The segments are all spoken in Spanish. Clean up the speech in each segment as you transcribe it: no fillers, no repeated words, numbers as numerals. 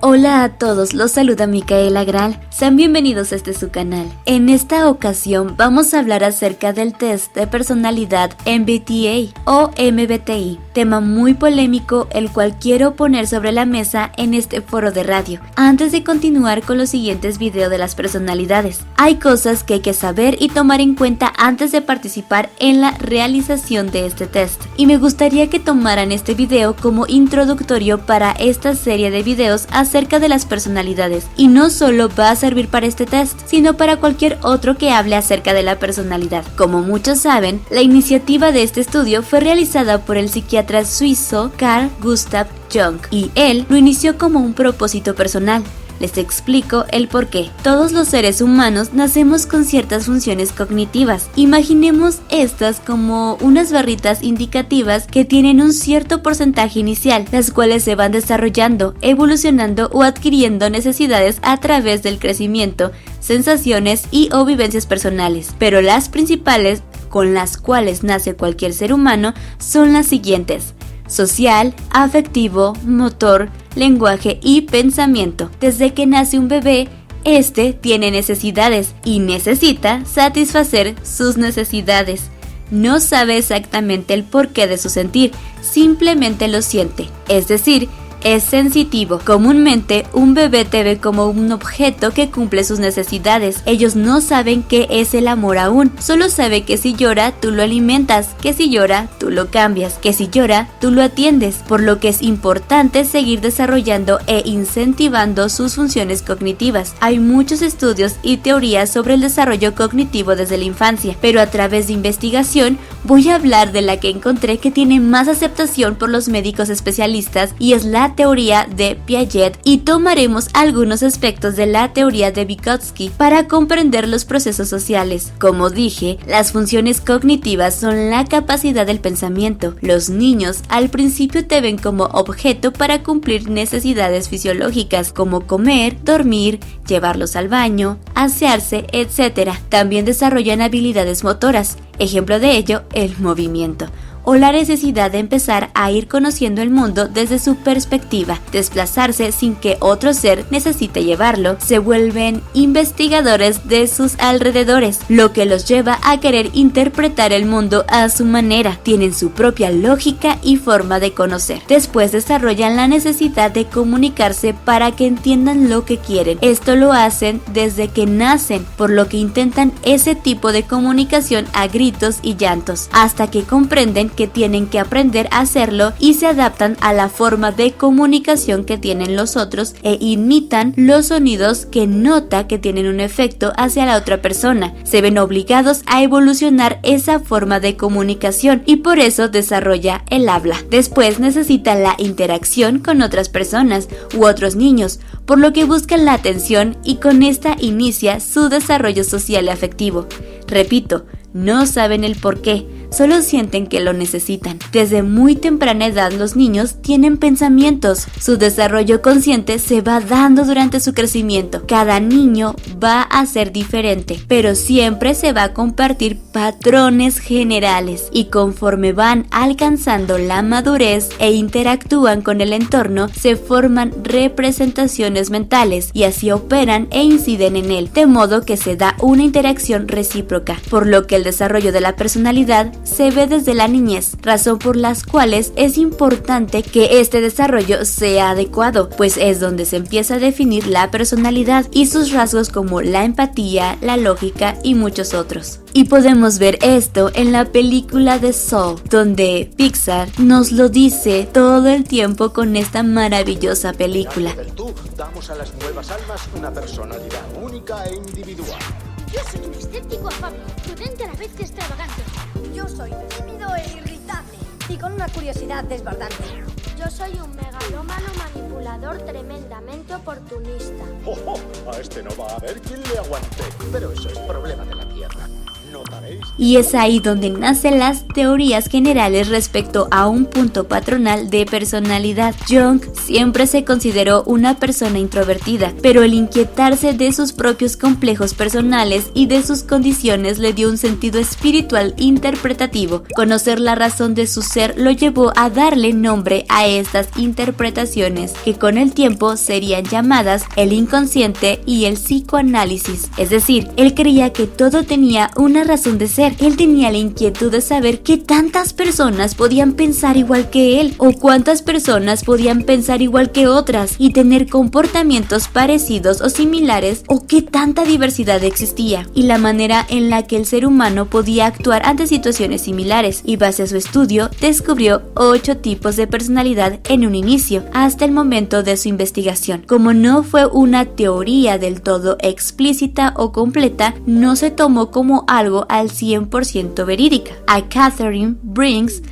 Hola a todos, los saluda Micaela Gral, sean bienvenidos a su canal. En esta ocasión vamos a hablar acerca del test de personalidad MBTI o MBTI, tema muy polémico el cual quiero poner sobre la mesa en este foro de radio. Antes de continuar con los siguientes videos de las personalidades, hay cosas que hay que saber y tomar en cuenta antes de participar en la realización de este test. Y me gustaría que tomaran este video como introductorio para esta serie de videos acerca de las personalidades, y no solo va a servir para este test, sino para cualquier otro que hable acerca de la personalidad. Como muchos saben, la iniciativa de este estudio fue realizada por el psiquiatra suizo Carl Gustav Jung, y él lo inició como un propósito personal. Les explico el porqué. Todos los seres humanos nacemos con ciertas funciones cognitivas. Imaginemos estas como unas barritas indicativas que tienen un cierto porcentaje inicial, las cuales se van desarrollando, evolucionando o adquiriendo necesidades a través del crecimiento, sensaciones y o vivencias personales. Pero las principales con las cuales nace cualquier ser humano son las siguientes: social, afectivo, motor, lenguaje y pensamiento. Desde que nace un bebé, este tiene necesidades y necesita satisfacer sus necesidades. No sabe exactamente el porqué de su sentir, simplemente lo siente, es decir, es sensitivo. Comúnmente un bebé te ve como un objeto que cumple sus necesidades. Ellos no saben qué es el amor aún, solo sabe que si llora tú lo alimentas, que si llora tú lo cambias, que si llora tú lo atiendes, por lo que es importante seguir desarrollando e incentivando sus funciones cognitivas. Hay muchos estudios y teorías sobre el desarrollo cognitivo desde la infancia, pero a través de investigación voy a hablar de la que encontré que tiene más aceptación por los médicos especialistas, y es la teoría de Piaget, y tomaremos algunos aspectos de la teoría de Vygotsky para comprender los procesos sociales. Como dije, las funciones cognitivas son la capacidad del pensamiento. Los niños al principio te ven como objeto para cumplir necesidades fisiológicas como comer, dormir, llevarlos al baño, asearse, etc. También desarrollan habilidades motoras, ejemplo de ello el movimiento, o la necesidad de empezar a ir conociendo el mundo desde su perspectiva, desplazarse sin que otro ser necesite llevarlo. Se vuelven investigadores de sus alrededores, lo que los lleva a querer interpretar el mundo a su manera. Tienen su propia lógica y forma de conocer. Después desarrollan la necesidad de comunicarse para que entiendan lo que quieren. Esto lo hacen desde que nacen, por lo que intentan ese tipo de comunicación a gritos y llantos, hasta que comprenden que tienen que aprender a hacerlo y se adaptan a la forma de comunicación que tienen los otros e imitan los sonidos que nota que tienen un efecto hacia la otra persona. Se ven obligados a evolucionar esa forma de comunicación y por eso desarrolla el habla. Después necesitan la interacción con otras personas u otros niños, por lo que buscan la atención, y con esta inicia su desarrollo social y afectivo. Repito, no saben el por qué, solo sienten que lo necesitan. Desde muy temprana edad los niños tienen pensamientos. Su desarrollo consciente se va dando durante su crecimiento. Cada niño va a ser diferente, pero siempre se va a compartir patrones generales, y conforme van alcanzando la madurez e interactúan con el entorno, se forman representaciones mentales y así operan e inciden en él, de modo que se da una interacción recíproca, por lo que el desarrollo de la personalidad se ve desde la niñez, razón por las cuales es importante que este desarrollo sea adecuado, pues es donde se empieza a definir la personalidad y sus rasgos como la empatía, la lógica y muchos otros. Y podemos ver esto en la película de Soul, donde Pixar nos lo dice todo el tiempo con esta maravillosa película. Damos a las nuevas almas una personalidad única e individual. Yo soy un escéptico afable, prudente a la vez que extravagante. Yo soy tímido e irritable y con una curiosidad desbordante. Yo soy un megalómano manipulador tremendamente oportunista. A este no va a haber quien le aguante. Pero eso es problema de la Tierra, no Y es ahí donde nacen las teorías generales respecto a un punto patronal de personalidad. Jung siempre se consideró una persona introvertida, pero el inquietarse de sus propios complejos personales y de sus condiciones le dio un sentido espiritual interpretativo. Conocer la razón de su ser lo llevó a darle nombre a estas interpretaciones, que con el tiempo serían llamadas el inconsciente y el psicoanálisis. Es decir, él creía que todo tenía una razón de ser. Él tenía la inquietud de saber qué tantas personas podían pensar igual que él, o cuántas personas podían pensar igual que otras y tener comportamientos parecidos o similares, o qué tanta diversidad existía, y la manera en la que el ser humano podía actuar ante situaciones similares. Y base a su estudio, descubrió 8 tipos de personalidad en un inicio, hasta el momento de su investigación. Como no fue una teoría del todo explícita o completa, no se tomó como algo al 100% verídica. A Catherine Briggs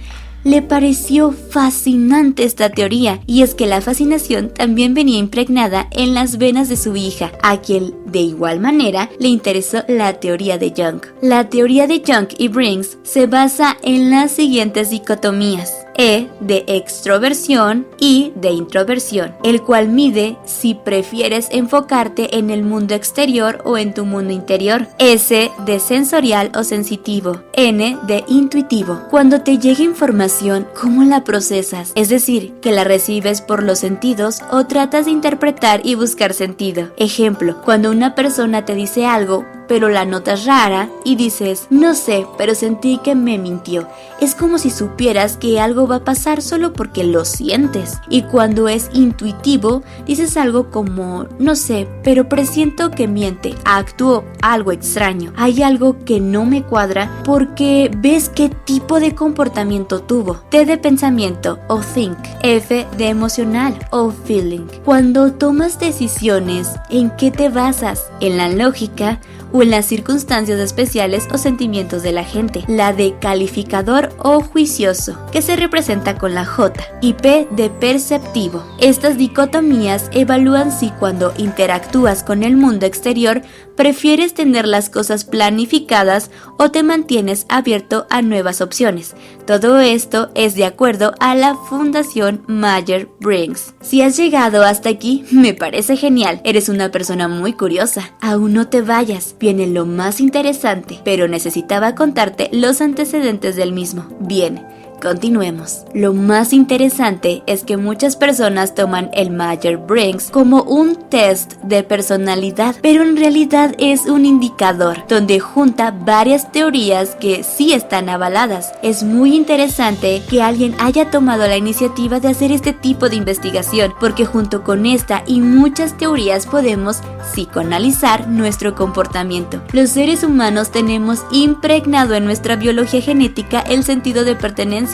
le pareció fascinante esta teoría, y es que la fascinación también venía impregnada en las venas de su hija, a quien de igual manera le interesó la teoría de Jung. La teoría de Jung y Briggs se basa en las siguientes dicotomías: E de extroversión y de introversión, el cual mide si prefieres enfocarte en el mundo exterior o en tu mundo interior. S de sensorial o sensitivo. N de intuitivo. Cuando te llega información, ¿cómo la procesas? Es decir, que la recibes por los sentidos o tratas de interpretar y buscar sentido. Ejemplo, cuando una persona te dice algo, pero la notas rara y dices, no sé, pero sentí que me mintió. Es como si supieras que algo va a pasar solo porque lo sientes. Y cuando es intuitivo, dices algo como, no sé, pero presiento que miente, actuó algo extraño. Hay algo que no me cuadra porque ves qué tipo de comportamiento tuvo. T de pensamiento o think. F de emocional o feeling. Cuando tomas decisiones, ¿en qué te basas? ¿En la lógica o en las circunstancias especiales o sentimientos de la gente? La de calificador o juicioso, que se representa con la J, y P de perceptivo. Estas dicotomías evalúan si cuando interactúas con el mundo exterior prefieres tener las cosas planificadas o te mantienes abierto a nuevas opciones. Todo esto es de acuerdo a la Fundación Myers-Briggs. Si has llegado hasta aquí, me parece genial. Eres una persona muy curiosa. Aún no te vayas, viene lo más interesante, pero necesitaba contarte los antecedentes del mismo. Bien, continuemos. Lo más interesante es que muchas personas toman el Myers-Briggs como un test de personalidad, pero en realidad es un indicador donde junta varias teorías que sí están avaladas. Es muy interesante que alguien haya tomado la iniciativa de hacer este tipo de investigación, porque junto con esta y muchas teorías podemos psicoanalizar nuestro comportamiento. Los seres humanos tenemos impregnado en nuestra biología genética el sentido de pertenencia,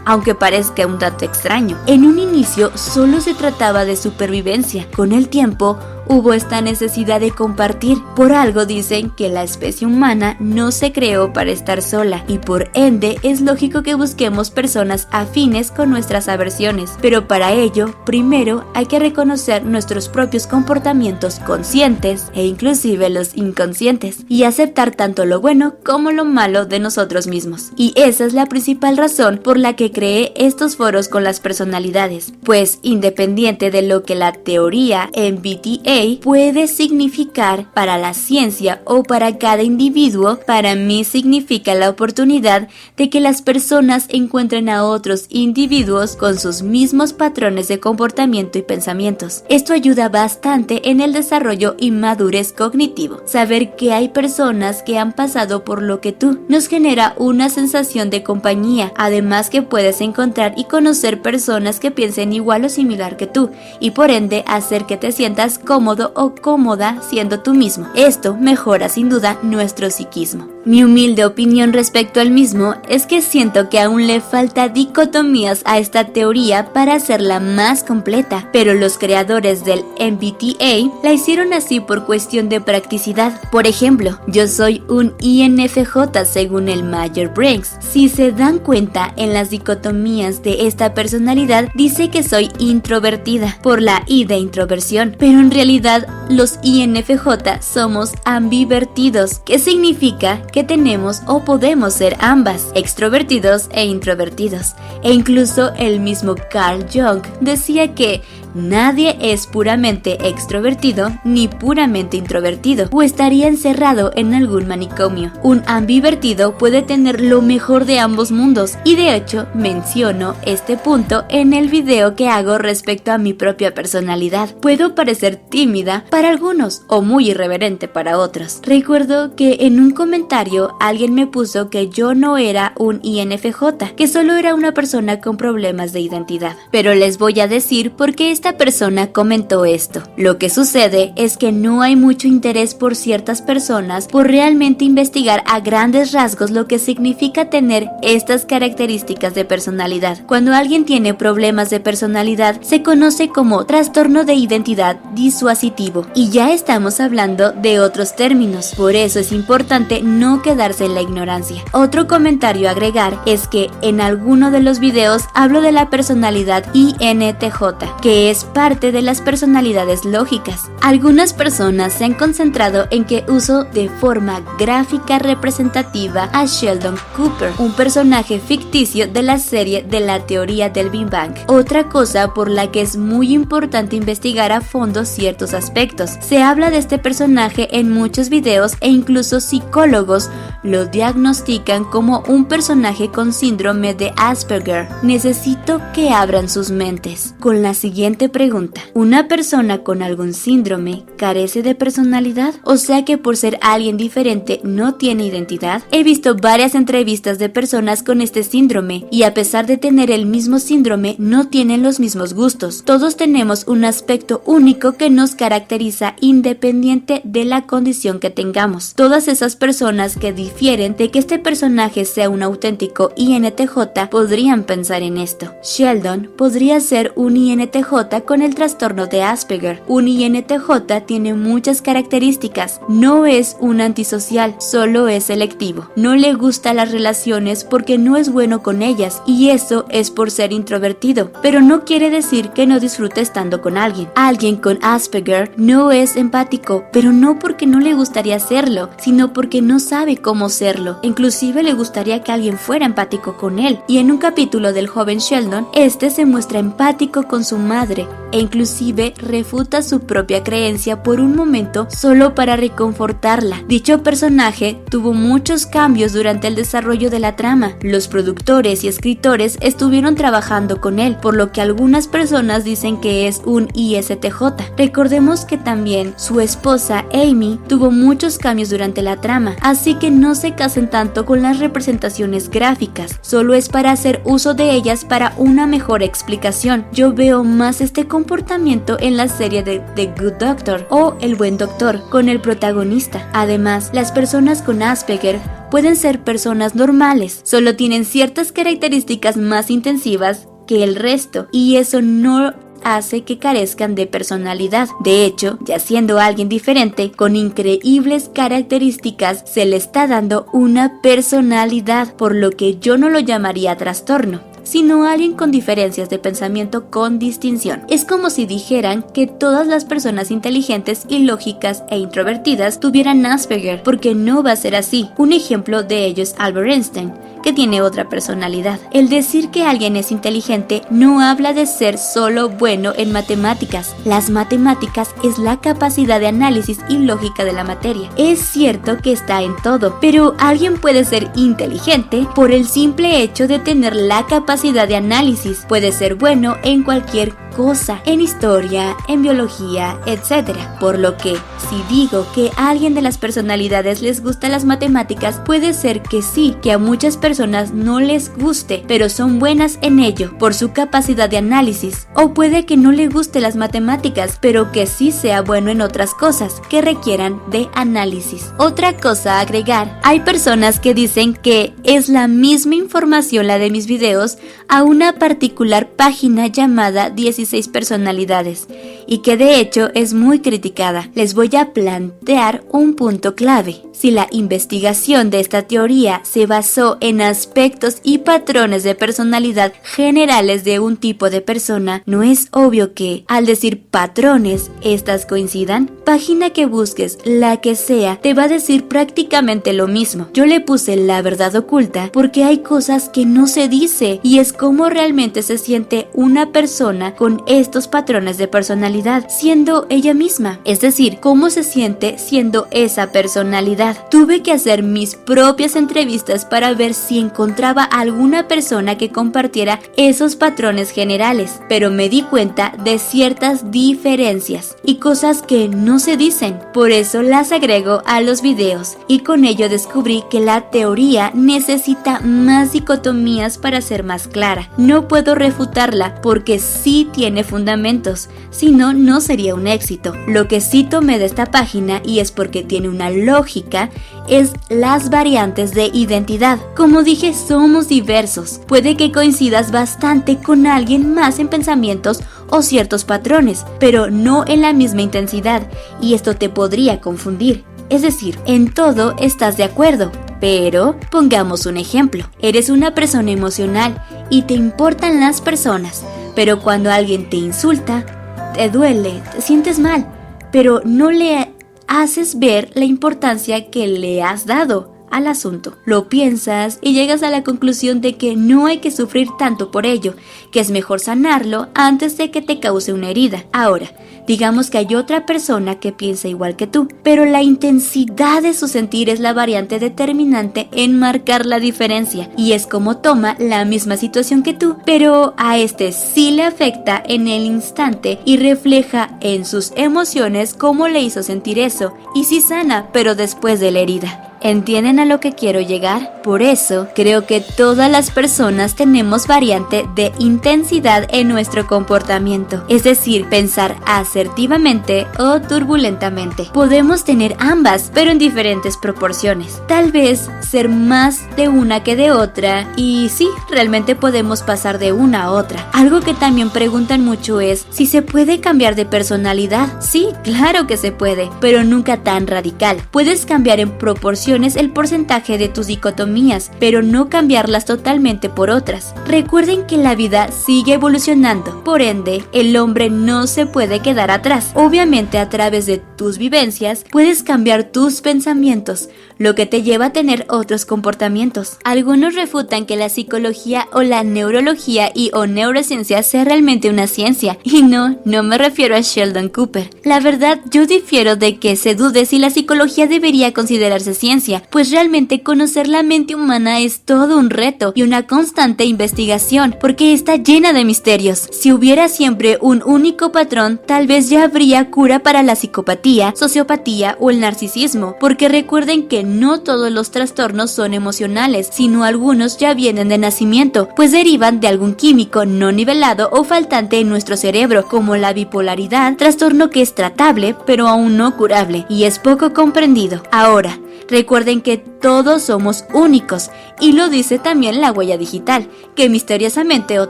aunque parezca un dato extraño. En un inicio solo se trataba de supervivencia. Con el tiempo hubo esta necesidad de compartir. Por algo dicen que la especie humana no se creó para estar sola, y por ende es lógico que busquemos personas afines con nuestras aversiones. Pero para ello, primero hay que reconocer nuestros propios comportamientos conscientes e inclusive los inconscientes, y aceptar tanto lo bueno como lo malo de nosotros mismos. Y esa es la principal razón por la que creé estos foros con las personalidades, pues independiente de lo que la teoría MBTI puede significar para la ciencia o para cada individuo, para mí significa la oportunidad de que las personas encuentren a otros individuos con sus mismos patrones de comportamiento y pensamientos. Esto ayuda bastante en el desarrollo y madurez cognitivo. Saber que hay personas que han pasado por lo que tú nos genera una sensación de compañía, además que puedes encontrar y conocer personas que piensen igual o similar que tú, y por ende hacer que te sientas cómodo o cómoda siendo tú mismo. Esto mejora sin duda nuestro psiquismo. Mi humilde opinión respecto al mismo es que siento que aún le falta dicotomías a esta teoría para hacerla más completa, pero los creadores del MBTI la hicieron así por cuestión de practicidad. Por ejemplo, yo soy un INFJ según el Myers-Briggs. Si se dan cuenta, en las dicotomías de esta personalidad dice que soy introvertida por la I de introversión, pero en realidad los INFJ somos ambivertidos, que significa que tenemos o podemos ser ambas, extrovertidos e introvertidos. E incluso el mismo Carl Jung decía que nadie es puramente extrovertido ni puramente introvertido, o estaría encerrado en algún manicomio. Un ambivertido puede tener lo mejor de ambos mundos, y de hecho menciono este punto en el video que hago respecto a mi propia personalidad. Puedo parecer tímida para algunos o muy irreverente para otros. Recuerdo que en un comentario alguien me puso que yo no era un INFJ, que solo era una persona con problemas de identidad. Pero les voy a decir por qué esta persona comentó esto. Lo que sucede es que no hay mucho interés por ciertas personas por realmente investigar a grandes rasgos lo que significa tener estas características de personalidad. Cuando alguien tiene problemas de personalidad, se conoce como trastorno de identidad disociativo, y ya estamos hablando de otros términos. Por eso es importante no quedarse en la ignorancia. Otro comentario a agregar es que en alguno de los videos hablo de la personalidad INTJ, que es parte de las personalidades lógicas. Algunas personas se han concentrado en que uso de forma gráfica representativa a Sheldon Cooper, un personaje ficticio de la serie de la teoría del Big Bang. Otra cosa por la que es muy importante investigar a fondo ciertos aspectos. Se habla de este personaje en muchos videos e incluso psicólogos lo diagnostican como un personaje con síndrome de Asperger. Necesito que abran sus mentes con la siguiente pregunta: ¿una persona con algún síndrome carece de personalidad? O sea que por ser alguien diferente no tiene identidad. He visto varias entrevistas de personas con este síndrome y a pesar de tener el mismo síndrome no tienen los mismos gustos. Todos tenemos un aspecto único que nos caracteriza independiente de la condición que tengamos. Todas esas personas que difieren de que este personaje sea un auténtico INTJ podrían pensar en esto. Sheldon podría ser un INTJ con el trastorno de Asperger. Un INTJ tiene muchas características. No es un antisocial, solo es selectivo. No le gustan las relaciones porque no es bueno con ellas, y eso es por ser introvertido, pero no quiere decir que no disfrute estando con alguien. Alguien con Asperger no es empático, pero no porque no le gustaría serlo, sino porque no sabe cómo serlo. Inclusive le gustaría que alguien fuera empático con él, y en un capítulo del joven Sheldon, este se muestra empático con su madre e inclusive refuta su propia creencia por un momento solo para reconfortarla. Dicho personaje tuvo muchos cambios durante el desarrollo de la trama. Los productores y escritores estuvieron trabajando con él, por lo que algunas personas dicen que es un ISTJ. Recordemos que también su esposa Amy tuvo muchos cambios durante la trama, así que no se casen tanto con las representaciones gráficas, solo es para hacer uso de ellas para una mejor explicación. Yo veo más este comportamiento en la serie de The Good Doctor o El Buen Doctor con el protagonista. Además, las personas con Asperger pueden ser personas normales, solo tienen ciertas características más intensivas que el resto, y eso no hace que carezcan de personalidad. De hecho, ya siendo alguien diferente, con increíbles características, se le está dando una personalidad, por lo que yo no lo llamaría trastorno, sino alguien con diferencias de pensamiento con distinción. Es como si dijeran que todas las personas inteligentes y lógicas e introvertidas tuvieran Asperger, porque no va a ser así. Un ejemplo de ello es Albert Einstein, que tiene otra personalidad. El decir que alguien es inteligente no habla de ser solo bueno en matemáticas. Las matemáticas es la capacidad de análisis y lógica de la materia. Es cierto que está en todo, pero alguien puede ser inteligente por el simple hecho de tener la capacidad de análisis. Puede ser bueno en cualquier cosa, en historia, en biología, etc. Por lo que, si digo que a alguien de las personalidades les gustan las matemáticas, puede ser que sí, que a muchas personas no les guste, pero son buenas en ello, por su capacidad de análisis. O puede que no le guste las matemáticas, pero que sí sea bueno en otras cosas que requieran de análisis. Otra cosa a agregar, hay personas que dicen que es la misma información la de mis videos a una particular página llamada 16 personalidades, y que de hecho es muy criticada. Les voy a plantear un punto clave. Si la investigación de esta teoría se basó en aspectos y patrones de personalidad generales de un tipo de persona, ¿no es obvio que, al decir patrones, estas coincidan? Página que busques, la que sea, te va a decir prácticamente lo mismo. Yo le puse la verdad oculta porque hay cosas que no se dice y es cómo realmente se siente una persona con estos patrones de personalidad, siendo ella misma. Es decir, cómo se siente siendo esa personalidad. Tuve que hacer mis propias entrevistas para ver si encontraba alguna persona que compartiera esos patrones generales, pero me di cuenta de ciertas diferencias y cosas que no se dicen. Por eso las agrego a los videos y con ello descubrí que la teoría necesita más dicotomías para ser más clara. No puedo refutarla porque sí tiene fundamentos, si no, no sería un éxito. Lo que sí tomé de esta página, y es porque tiene una lógica, es las variantes de identidad. Como dije, somos diversos. Puede que coincidas bastante con alguien más en pensamientos o ciertos patrones, pero no en la misma intensidad, y esto te podría confundir. Es decir, en todo estás de acuerdo, pero pongamos un ejemplo. Eres una persona emocional y te importan las personas, pero cuando alguien te insulta, te duele, te sientes mal, pero no le haces ver la importancia que le has dado al asunto. Lo piensas y llegas a la conclusión de que no hay que sufrir tanto por ello, que es mejor sanarlo antes de que te cause una herida. Ahora, digamos que hay otra persona que piensa igual que tú, pero la intensidad de su sentir es la variante determinante en marcar la diferencia, y es como toma la misma situación que tú, pero a este sí le afecta en el instante y refleja en sus emociones cómo le hizo sentir eso, y sí sana, pero después de la herida. ¿Entienden a lo que quiero llegar? Por eso, creo que todas las personas tenemos variante de intensidad en nuestro comportamiento, es decir, pensar asertivamente o turbulentamente. Podemos tener ambas, pero en diferentes proporciones. Tal vez ser más de una que de otra, y sí, realmente podemos pasar de una a otra. Algo que también preguntan mucho es si se puede cambiar de personalidad. Sí, claro que se puede, pero nunca tan radical. Puedes cambiar en proporción el porcentaje de tus dicotomías, pero no cambiarlas totalmente por otras. Recuerden que la vida sigue evolucionando, por ende, el hombre no se puede quedar atrás. Obviamente, a través de tus vivencias, puedes cambiar tus pensamientos, lo que te lleva a tener otros comportamientos. Algunos refutan que la psicología o la neurología o neurociencia sea realmente una ciencia, y no me refiero a Sheldon Cooper. La verdad, yo difiero de que se dude si la psicología debería considerarse ciencia, pues realmente conocer la mente humana es todo un reto y una constante investigación, porque está llena de misterios. Si hubiera siempre un único patrón, tal vez ya habría cura para la psicopatía, sociopatía o el narcisismo, porque recuerden que no todos los trastornos son emocionales, sino algunos ya vienen de nacimiento, pues derivan de algún químico no nivelado o faltante en nuestro cerebro, como la bipolaridad, trastorno que es tratable pero aún no curable y es poco comprendido. Ahora, recuerden que todos somos únicos, y lo dice también la huella digital, que misteriosamente, o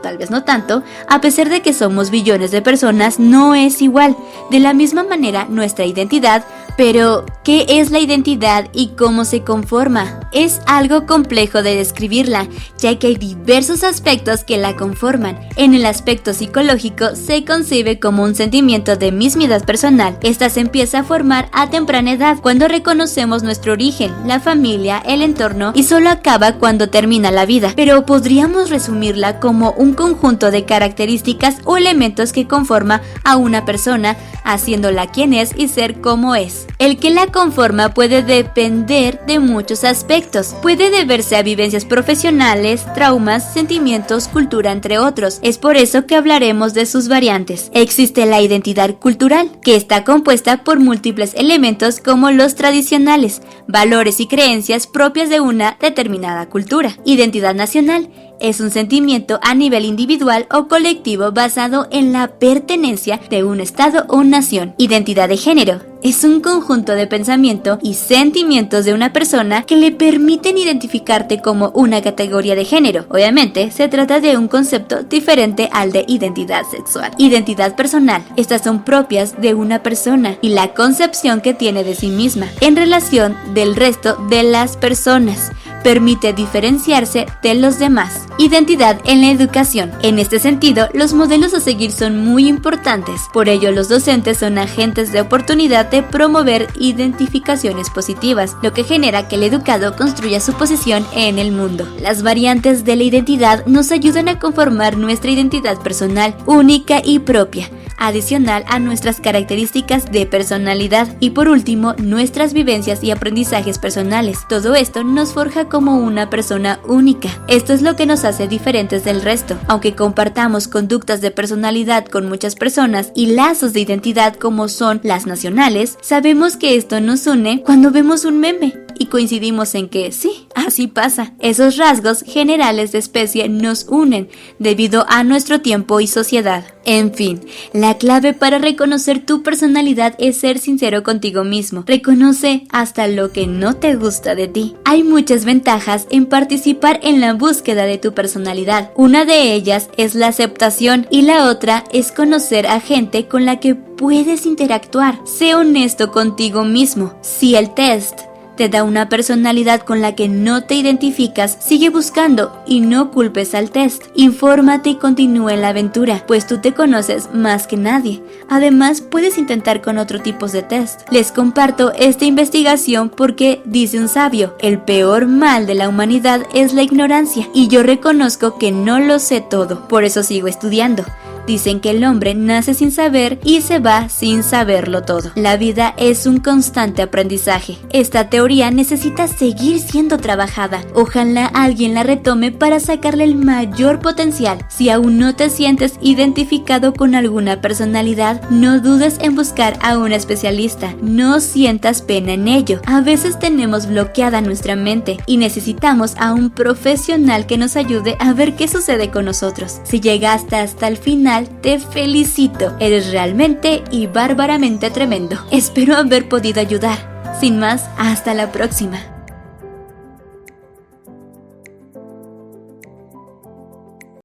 tal vez no tanto, a pesar de que somos billones de personas, no es igual. De la misma manera, nuestra identidad, pero ¿qué es la identidad y cómo se conforma? Es algo complejo de describirla, ya que hay diversos aspectos que la conforman. En el aspecto psicológico se concibe como un sentimiento de mismidad personal. Esta se empieza a formar a temprana edad, cuando reconocemos nuestro origen, la familia, el entorno, y solo acaba cuando termina la vida. Pero podríamos resumirla como un conjunto de características o elementos que conforma a una persona, haciéndola quien es y ser como es. El que la conforma puede depender de muchos aspectos. Puede deberse a vivencias profesionales, traumas, sentimientos, cultura, entre otros. Es por eso que hablaremos de sus variantes. Existe la identidad cultural, que está compuesta por múltiples elementos como los tradicionales, valores y creencias propias de una determinada cultura. Identidad nacional es un sentimiento a nivel individual o colectivo basado en la pertenencia de un estado o discriminación. Identidad de género es un conjunto de pensamiento y sentimientos de una persona que le permiten identificarte como una categoría de género. Obviamente, se trata de un concepto diferente al de identidad sexual. Identidad personal. Estas son propias de una persona y la concepción que tiene de sí misma en relación del resto de las personas. Permite diferenciarse de los demás. Identidad en la educación. En este sentido, los modelos a seguir son muy importantes. Por ello, los docentes son agentes de oportunidad de promover identificaciones positivas, lo que genera que el educado construya su posición en el mundo. Las variantes de la identidad nos ayudan a conformar nuestra identidad personal, única y propia, adicional a nuestras características de personalidad y por último nuestras vivencias y aprendizajes personales. Todo esto nos forja como una persona única. Esto es lo que nos hace diferentes del resto. Aunque compartamos conductas de personalidad con muchas personas y lazos de identidad como son las nacionales, sabemos que esto nos une cuando vemos un meme y coincidimos en que sí, así pasa. Esos rasgos generales de especie nos unen debido a nuestro tiempo y sociedad. En fin, la clave para reconocer tu personalidad es ser sincero contigo mismo. Reconoce hasta lo que no te gusta de ti. Hay muchas ventajas en participar en la búsqueda de tu personalidad. Una de ellas es la aceptación y la otra es conocer a gente con la que puedes interactuar. Sé honesto contigo mismo. Si el test te da una personalidad con la que no te identificas, sigue buscando y no culpes al test. Infórmate y continúa en la aventura, pues tú te conoces más que nadie. Además, puedes intentar con otro tipo de test. Les comparto esta investigación porque dice un sabio: el peor mal de la humanidad es la ignorancia, y yo reconozco que no lo sé todo, por eso sigo estudiando. Dicen que el hombre nace sin saber y se va sin saberlo todo. La vida es un constante aprendizaje. Esta teoría necesita seguir siendo trabajada. Ojalá alguien la retome para sacarle el mayor potencial. Si aún no te sientes identificado con alguna personalidad, no dudes en buscar a un especialista. No sientas pena en ello. A veces tenemos bloqueada nuestra mente y necesitamos a un profesional que nos ayude a ver qué sucede con nosotros. Si llegaste hasta el final, te felicito. Eres realmente y bárbaramente tremendo. Espero haber podido ayudar. Sin más, hasta la próxima.